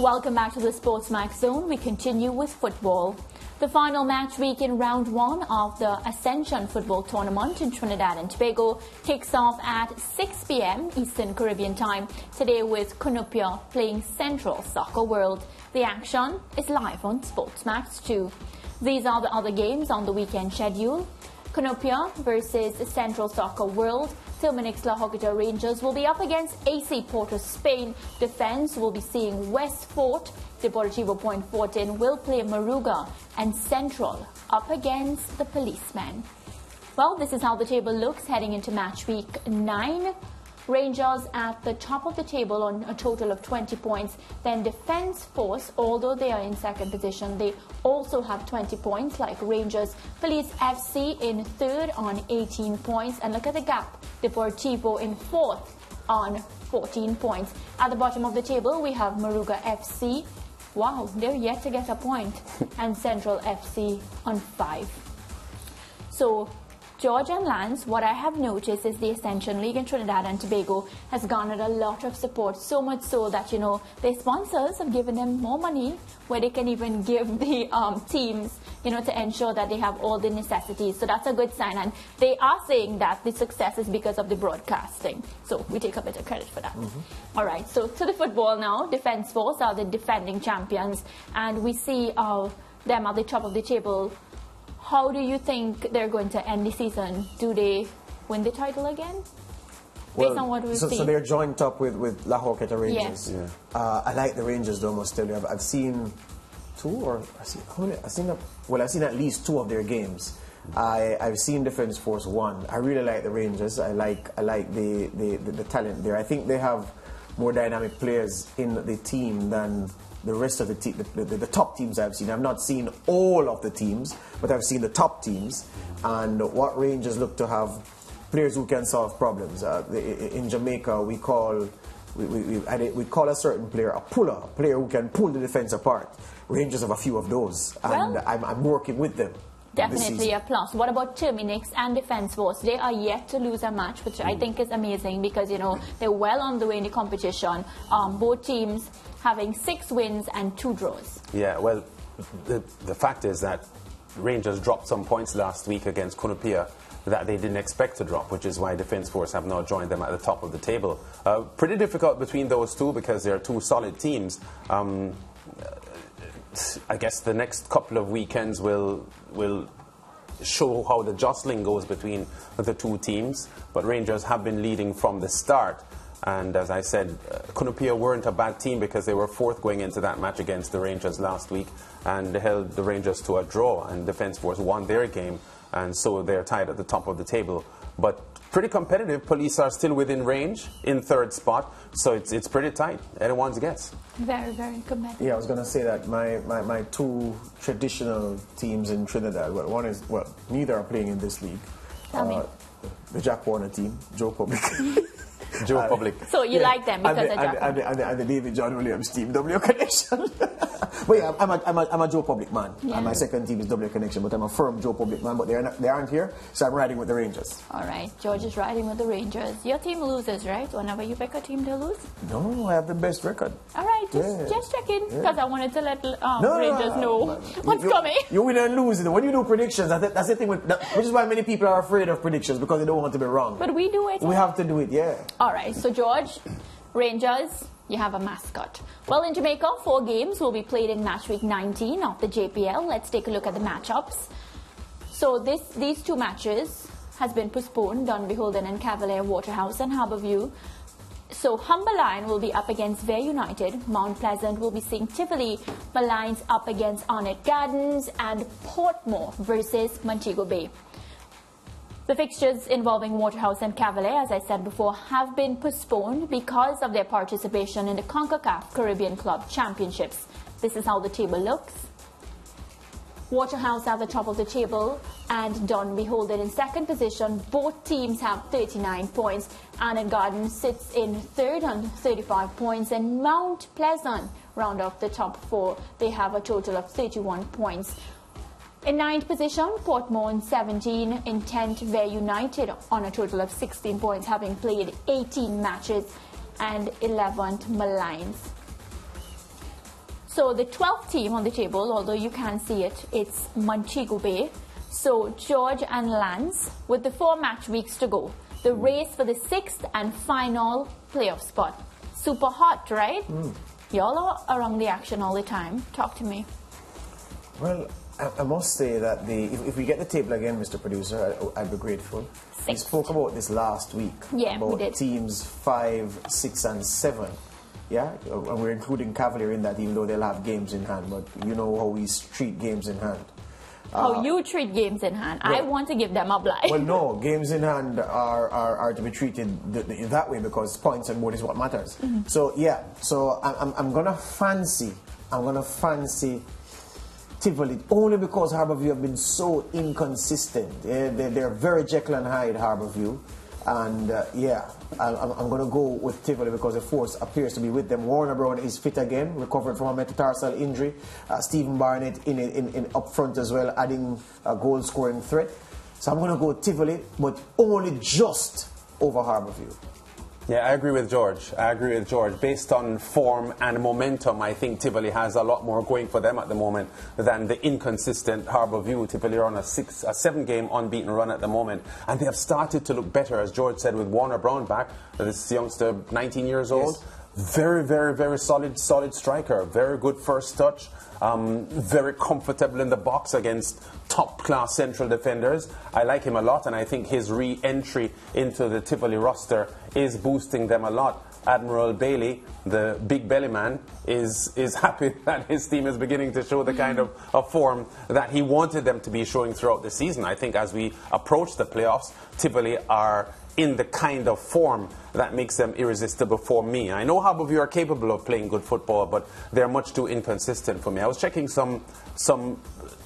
Welcome back to the SportsMax Zone. We continue with football. The final match week in round 1 of the Ascension football tournament in Trinidad and Tobago kicks off at 6 p.m. Eastern Caribbean time today with Cunupia playing Central Soccer World. The action is live on SportsMax 2. These are the other games on the weekend schedule. Cunupia versus Central Soccer World. Terminix La Hoguita Rangers will be up against AC Porto Spain. Defense will be seeing West Fort. Deportivo Point Fortin will play Maruga, and Central up against the Policemen. Well, this is how the table looks heading into match week 9. Rangers at the top of the table on a total of 20 points. Then Defence Force, although they are in second position, they also have 20 points like Rangers. Police FC in third on 18 points. And look at the gap. Deportivo in fourth on 14 points. At the bottom of the table, we have Maruga FC. Wow, they're yet to get a point. And Central FC on 5. So, George and Lance, what I have noticed is the Ascension League in Trinidad and Tobago has garnered a lot of support, so much so that, you know, their sponsors have given them more money where they can even give the teams, you know, to ensure that they have all the necessities. So that's a good sign. And they are saying that the success is because of the broadcasting. So we take a bit of credit for that. All right, so to the football now. Defence Force are the defending champions. And we see them at the top of the table. How do you think they're going to end the season? Do they win the title again? Based on what we've seen. So they're joined up with La Hoguita Rangers. Yes. Yeah. I like the Rangers though, must tell you. I've seen I've seen at least 2 of their games. I've seen Defence Force 1. I really like the Rangers. I like the talent there. I think they have more dynamic players in the team than the rest of the top teams I've seen. I've not seen all of the teams, but I've seen the top teams. And what Rangers look to have players who can solve problems. In Jamaica, we call a certain player a puller, a player who can pull the defense apart. Rangers have a few of those, and well, I'm working with them. Definitely a plus. What about Terminix and Defence Force? They are yet to lose a match, which I think is amazing because, you know, they're well on the way in the competition. Both teams having 6 wins and 2 draws. Yeah, well, the fact is that Rangers dropped some points last week against Cunupia that they didn't expect to drop, which is why Defence Force have now joined them at the top of the table. Pretty difficult between those two because they're 2 solid teams. I guess the next couple of weekends will show how the jostling goes between the 2 teams. But Rangers have been leading from the start. And as I said, Cunupia weren't a bad team because they were 4th going into that match against the Rangers last week. And they held the Rangers to a draw. And Defence Force won their game. And so they're tied at the top of the table. But pretty competitive. Police are still within range in 3rd spot. So it's pretty tight. Anyone's guess. Very, very competitive. Yeah, I was going to say that my 2 traditional teams in Trinidad, one is, neither are playing in this league. The Jack Warner team, Joe Public. Joe Public. So you like them because of Jack and the David John Williams team, W Connection. But yeah, I'm a Joe Public man. Yeah. And my second team is W Connection, but I'm a firm Joe Public man. But they aren't here, so I'm riding with the Rangers. All right, George is riding with the Rangers. Your team loses, right? Whenever you pick a team to lose? No, I have the best record. All right, just checking because I wanted to let Rangers know what's coming. You win and lose. When you do predictions, that's the thing, which is why many people are afraid of predictions because they don't want to be wrong. But we do it. We have to do it, yeah. All right, so George, Rangers, you have a mascot. Well, in Jamaica, 4 games will be played in match week 19 of the JPL. Let's take a look at the matchups. So these 2 matches has been postponed, Dunbeholden and Cavalier Waterhouse and Harbourview. So Humber Lion will be up against Vare United. Mount Pleasant will be seeing Tivoli Malines up against Arnett Gardens, and Portmore versus Montego Bay. The fixtures involving Waterhouse and Cavalier, as I said before, have been postponed because of their participation in the CONCACAF Caribbean Club Championships. This is how the table looks. Waterhouse at the top of the table and Dunbeholden in second position. Both teams have 39 points. Arnett Gardens sits in third on 35 points, and Mount Pleasant round off the top 4. They have a total of 31 points. In 9th position, Portmore in 17. In 10th, Vare United on a total of 16 points, having played 18 matches. And 11th, Malines. So the 12th team on the table, although you can't see it, it's Montego Bay. So George and Lance, with the 4 match weeks to go, the race for the 6th and final playoff spot. Super hot, right? Y'all are around the action all the time. Talk to me. Well, I must say that if we get the table again, Mr. Producer, I'd be grateful. We spoke about this last week. Yeah, about we did. teams 5, 6, and 7. Yeah, and we're including Cavalier in that, even though they'll have games in hand. But you know how we treat games in hand. How you treat games in hand. I want to give them a blind. Well, no, games in hand are to be treated that way because points and board is what matters. So yeah, so I'm gonna fancy Tivoli only because Harbourview have been so inconsistent. They're very Jekyll and Hyde, Harbourview. And yeah, I'm going to go with Tivoli because the force appears to be with them. Warner Brown is fit again, recovered from a metatarsal injury. Stephen Barnett in up front as well, adding a goal-scoring threat. So I'm going to go Tivoli, but only just over Harbourview. Yeah, I agree with George. Based on form and momentum, I think Tivoli has a lot more going for them at the moment than the inconsistent Harbourview. Tivoli are on a 7-game unbeaten run at the moment, and they have started to look better, as George said, with Warner Brown back. This youngster, 19 years old. Yes. Very, very, very solid striker. Very good first touch. Very comfortable in the box against top-class central defenders. I like him a lot, and I think his re-entry into the Tivoli roster is boosting them a lot. Admiral Bailey, the big belly man, is happy that his team is beginning to show the kind of form that he wanted them to be showing throughout the season. I think as we approach the playoffs, Tivoli are in the kind of form that makes them irresistible for me. I know Harbourview are capable of playing good football, but they're much too inconsistent for me. I was checking some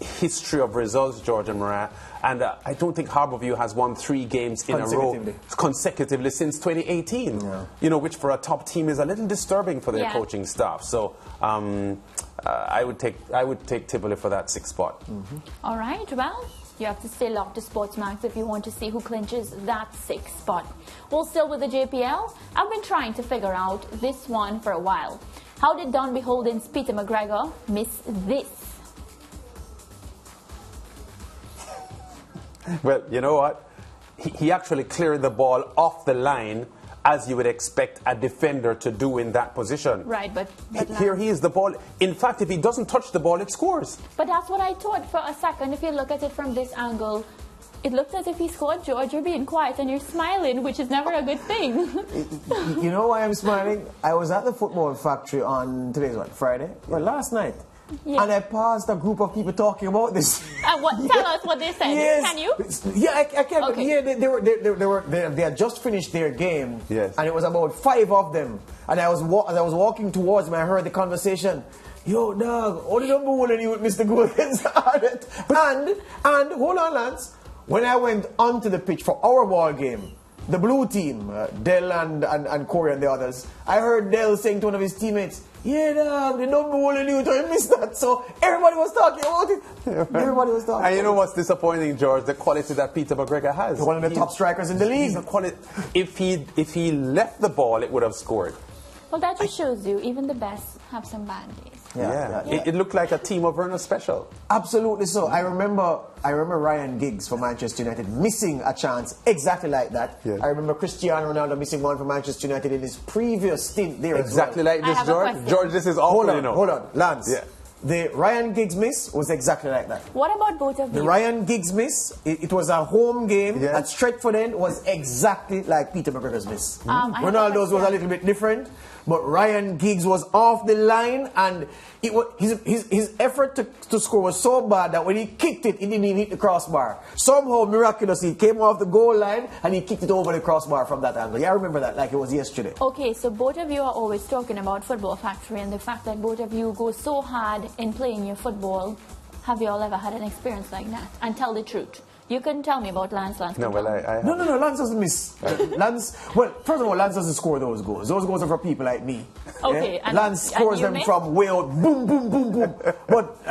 history of results, George and Mariah, and I don't think Harbourview has won 3 games in a row consecutively since 2018. Yeah. You know, which for a top team is a little disturbing for their coaching staff. So I would take Tivoli for that 6th spot. All right, well, you have to stay locked to SportsMax if you want to see who clinches that 6th spot. Well, still with the JPL, I've been trying to figure out this one for a while. How did Don Beholden's Peter McGregor miss this? Well, you know what? He actually cleared the ball off the line as you would expect a defender to do in that position. Right, but here he is, the ball. In fact, if he doesn't touch the ball, it scores. But that's what I thought for a second. If you look at it from this angle, it looked as if he scored. George, you're being quiet and you're smiling, which is never a good thing. You know why I'm smiling? I was at the football factory on, today's what, Friday? Well, last night. Yeah. And I paused a group of people talking about this. Tell us what they said. Yes. Can you? Yeah, I can. Okay. Yeah, they had just finished their game. Yes. And it was about 5 of them. And as I was walking towards them, I heard the conversation. Yo, dog, only number 1 and you with Mr. Gold against Arnett. And hold on, Lance. When I went onto the pitch for our ball game, the blue team, Dell and Corey and the others, I heard Dell saying to one of his teammates, yeah, dog, the number 1 and you don't miss that. So everybody was talking about it. Everybody was talking. And you know what's disappointing, George? The quality that Peter McGregor has. One of the top strikers in the league. If he left the ball, it would have scored. Well, that just shows you, even the best have some bad days. Yeah. It looked like a Timo Werner special. Absolutely so. I remember Ryan Giggs for Manchester United missing a chance exactly like that. Yes. I remember Cristiano Ronaldo missing one for Manchester United in his previous stint there. Exactly like this, George. George, this is awful. Hold on, Lance. Yeah. The Ryan Giggs miss was exactly like that. What about both of you? The Ryan Giggs miss, it was a home game at Stretford End, was exactly like Peter McGregor's miss. Ronaldo's was a little bit different, but Ryan Giggs was off the line, and it was, his effort to score was so bad that when he kicked it, he didn't even hit the crossbar. Somehow, miraculously, he came off the goal line and he kicked it over the crossbar from that angle. Yeah, I remember that like it was yesterday. Okay, so both of you are always talking about Football Factory and the fact that both of you go so hard in playing your football. Have you all ever had an experience like that? And tell the truth. You couldn't tell me about Lance. No, well, No, Lance doesn't miss. Lance, well, first of all, Lance doesn't score those goals. Those goals are for people like me. Okay. Yeah? Lance scores them from way out, boom, boom, boom, boom. But,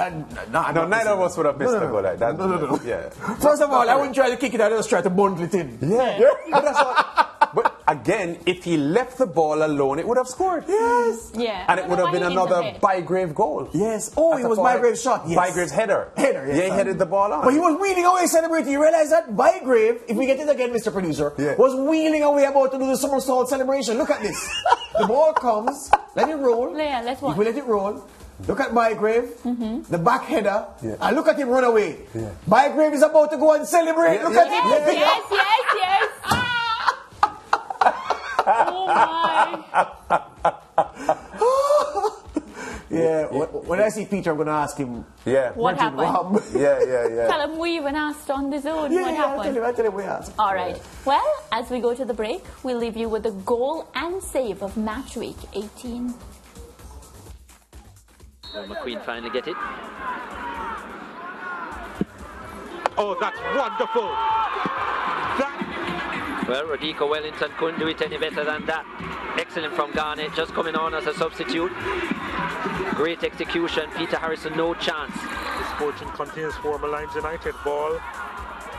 neither of us would have missed a goal like that. No. Yeah. First of all, I wouldn't try to kick it, I just try to bundle it in. Yeah. But that's what, but again, if he left the ball alone, it would have scored. Yes. Yeah. And it would have been another Bygrave goal. Yes. Oh, it was Bygrave's shot. Yes. Bygrave's header. Header, yes. Yeah, he headed the ball on. But he was wheeling away celebrating. You realize that? Bygrave, if we get it again, Mr. Producer, was wheeling away about to do the somersault celebration. Look at this. The ball comes, let it roll. Yeah, let's watch. If we let it roll, look at Bygrave, the back header, and look at him run away. Yeah. Bygrave is about to go and celebrate. Look at him. Yes. Oh my. Yeah, when I see Peter, I'm going to ask him. Yeah. What happened? Yeah. Tell him we even asked on the zone what happened. I'll tell him we asked. All right. Well, as we go to the break, we'll leave you with the goal and save of match week 18. Will McQueen finally get it? Oh, that's wonderful! Well, Rodico Wellington couldn't do it any better than that. Excellent from Garnett, just coming on as a substitute. Great execution. Peter Harrison, no chance. This fortune continues for Malines United. Ball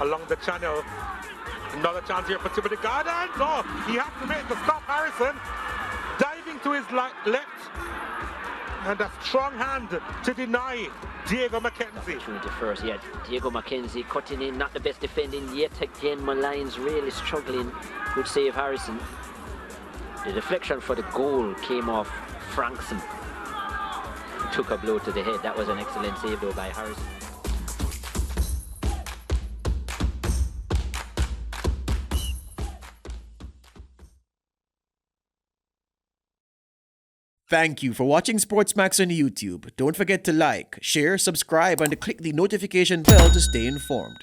along the channel. Another chance here for Timothy Gardens. Oh, he has to make to stop Harrison. Diving to his left. And a strong hand to deny Diego McKenzie. Opportunity first, yeah. Diego McKenzie cutting in, not the best defending yet again. Malines really struggling. Good save, Harrison. The deflection for the goal came off Frankson. Took a blow to the head. That was an excellent save though by Harrison. Thank you for watching SportsMax on YouTube. Don't forget to like, share, subscribe, and to click the notification bell to stay informed.